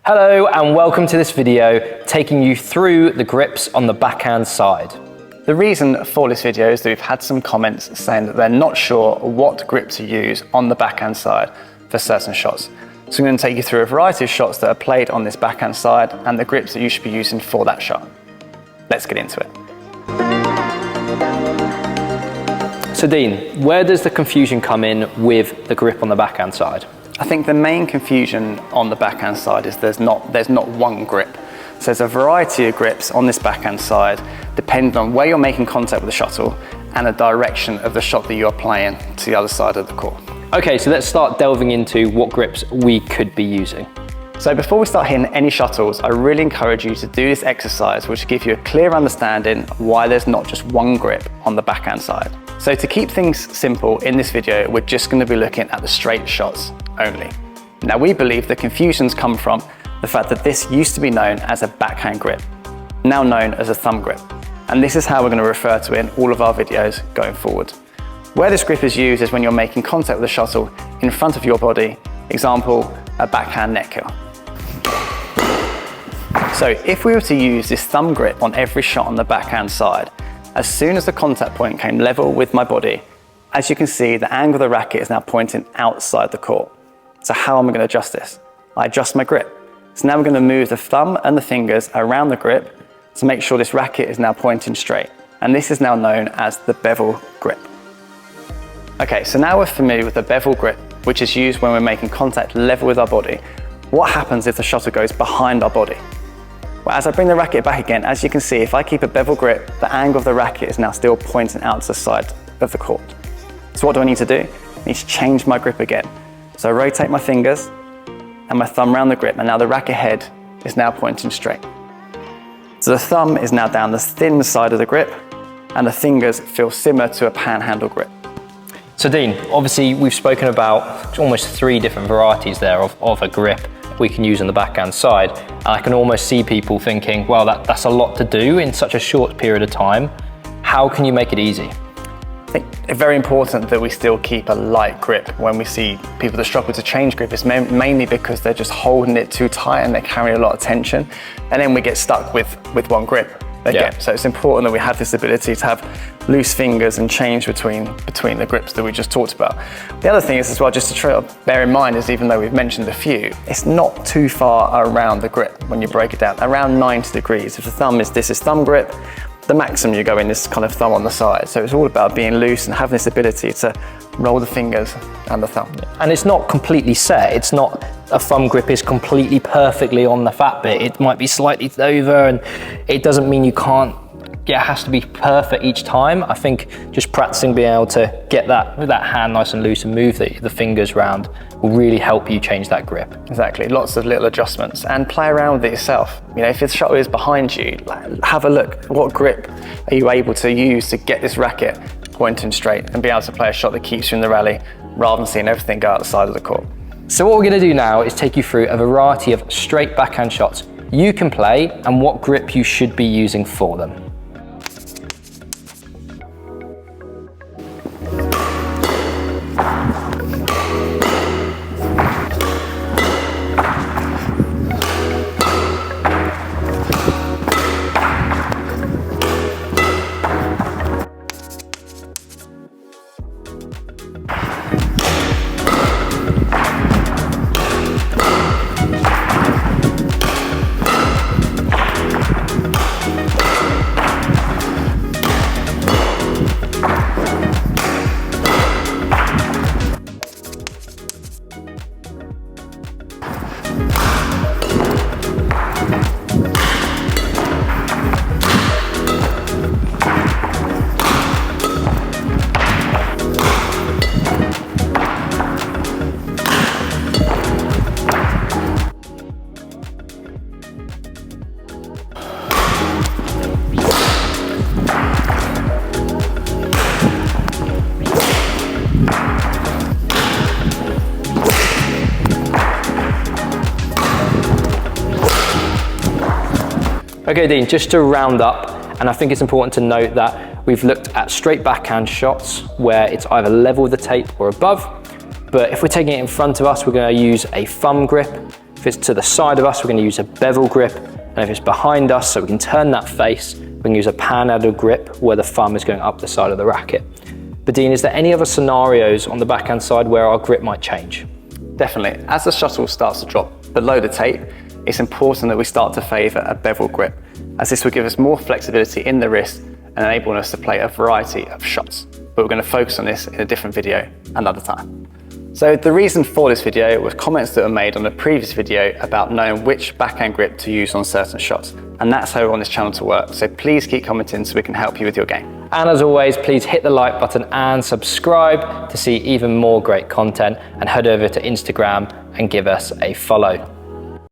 Hello and welcome to this video taking you through the grips on the backhand side. The reason for this video is that we've had some comments saying that they're not sure what grip to use on the backhand side for certain shots. So I'm going to take you through a variety of shots that are played on this backhand side and the grips that you should be using for that shot. Let's get into it. So Dean, where does the confusion come in with the grip on the backhand side? I think the main confusion on the backhand side is there's not one grip. So there's a variety of grips on this backhand side depending on where you're making contact with the shuttle and the direction of the shot that you're playing to the other side of the court. Okay, so let's start delving into what grips we could be using. So before we start hitting any shuttles, I really encourage you to do this exercise, which will give you a clear understanding of why there's not just one grip on the backhand side. So to keep things simple in this video, we're just going to be looking at the straight shots only. Now we believe the confusions come from the fact that this used to be known as a backhand grip, now known as a thumb grip. And this is how we're going to refer to it in all of our videos going forward. Where this grip is used is when you're making contact with the shuttle in front of your body, example, a backhand net kill. So if we were to use this thumb grip on every shot on the backhand side, as soon as the contact point came level with my body, as you can see, the angle of the racket is now pointing outside the court. So how am I going to adjust this? I adjust my grip. So now we're going to move the thumb and the fingers around the grip to make sure this racket is now pointing straight. And this is now known as the bevel grip. Okay, so now we're familiar with the bevel grip, which is used when we're making contact level with our body. What happens if the shuttle goes behind our body? Well, as I bring the racket back again, as you can see, if I keep a bevel grip, the angle of the racket is now still pointing out to the side of the court. So what do I need to do? I need to change my grip again. So I rotate my fingers and my thumb around the grip, and now the racket head is now pointing straight. So the thumb is now down the thin side of the grip and the fingers feel similar to a panhandle grip. So Dean, obviously we've spoken about almost 3 different varieties there of a grip we can use on the backhand side, and I can almost see people thinking, well, that's a lot to do in such a short period of time. How can you make it easy? I think it's very important that we still keep a light grip when we see people that struggle to change grip. It's mainly because they're just holding it too tight and they're carrying a lot of tension, and then we get stuck with one grip again. Yeah. So it's important that we have this ability to have loose fingers and change between the grips that we just talked about. The other thing is as well, just to try to bear in mind, is even though we've mentioned a few, it's not too far around the grip when you break it down, around 90 degrees. If the thumb is, this is thumb grip, the maximum you go in is kind of thumb on the side. So it's all about being loose and having this ability to roll the fingers and the thumb. And it's not completely set. It's not a thumb grip is completely perfectly on the fat bit. It might be slightly over, and it doesn't mean you can't. Yeah, it has to be perfect each time. I think just practicing being able to get that hand nice and loose and move the fingers around will really help you change that grip. Exactly, lots of little adjustments, and play around with it yourself. You know, if the shuttle is behind you, have a look. What grip are you able to use to get this racket pointing straight and be able to play a shot that keeps you in the rally rather than seeing everything go out the side of the court? So what we're going to do now is take you through a variety of straight backhand shots you can play and what grip you should be using for them. Okay Dean, just to round up, and I think it's important to note that we've looked at straight backhand shots where it's either level with the tape or above, but if we're taking it in front of us, we're going to use a thumb grip, If it's to the side of us, we're going to use a bevel grip. And if it's behind us, so we can turn that face, we can use a panhandle grip where the thumb is going up the side of the racket. But Dean, is there any other scenarios on the backhand side where our grip might change? Definitely. As the shuttle starts to drop below the tape, it's important that we start to favour a bevel grip, as this will give us more flexibility in the wrist and enabling us to play a variety of shots. But we're going to focus on this in a different video another time. So the reason for this video was comments that were made on the previous video about knowing which backhand grip to use on certain shots. And that's how we want this channel to work. So please keep commenting so we can help you with your game. And as always, please hit the like button and subscribe to see even more great content, and head over to Instagram and give us a follow.